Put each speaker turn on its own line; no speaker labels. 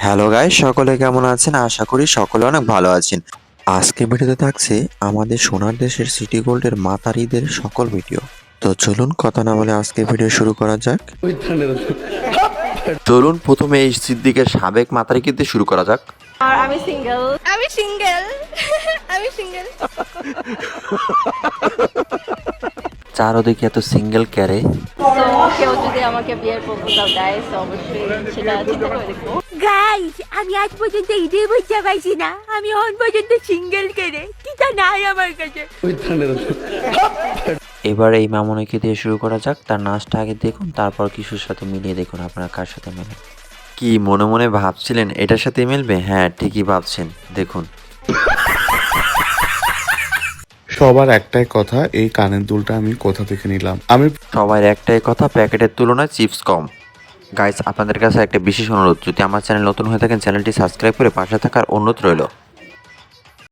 Hello guys, সকলে কেমন আছেন? আশা করি সকলে অনেক ভালো আছেন। আজকে ভিডিওতে থাকছে আমাদের সোনার দেশের সিটি গোল্ডের মাতারিদের সকল ভিডিও। তো চলুন কথা না বলে আজকে ভিডিও শুরু করা যাক। চলুন প্রথমে এই সিদ্দিকের সাবেক মাতারিকে দিয়ে শুরু করা যাক।
আর আমি সিঙ্গেল। আমি সিঙ্গেল। আমি সিঙ্গেল।
চারদিকে এত সিঙ্গেল ক্যারে।
তো কেউ যদি আমাকে বিয়ের প্রপোজাল দেয় তো অবশ্যই সেটা চিন্তা করে দেখবো।
গাইস, আমি আজ পর্যন্ত এটাই বুঝতে পারছি না আমি এখন পর্যন্ত সিঙ্গেল করে কিটা নাই আমার কাছে।
এবার এই মামুনিকে দিয়ে শুরু করা যাক। তার নাচটা আগে দেখুন, তারপর কিছুর সাথে মিলিয়ে দেখুন আপনারা কার সাথে মেলে। কি মনে মনে ভাবছিলেন এটার সাথে মিলবে? হ্যাঁ, ঠিকই ভাবছেন, দেখুন।
সবার একটাই কথা, এই কানের দুলটা আমি কোথা থেকে নিলাম? আমি
সবার একটাই কথা, প্যাকেটের তুলনায় চিপস কম। গাইস, আপনাদের কাছে একটা বিশেষ অনুরোধ, যদি আমার চ্যানেল নতুন হয়ে থাকেন চ্যানেলটি সাবস্ক্রাইব করে পাশে থাকার অনুরোধ রইল।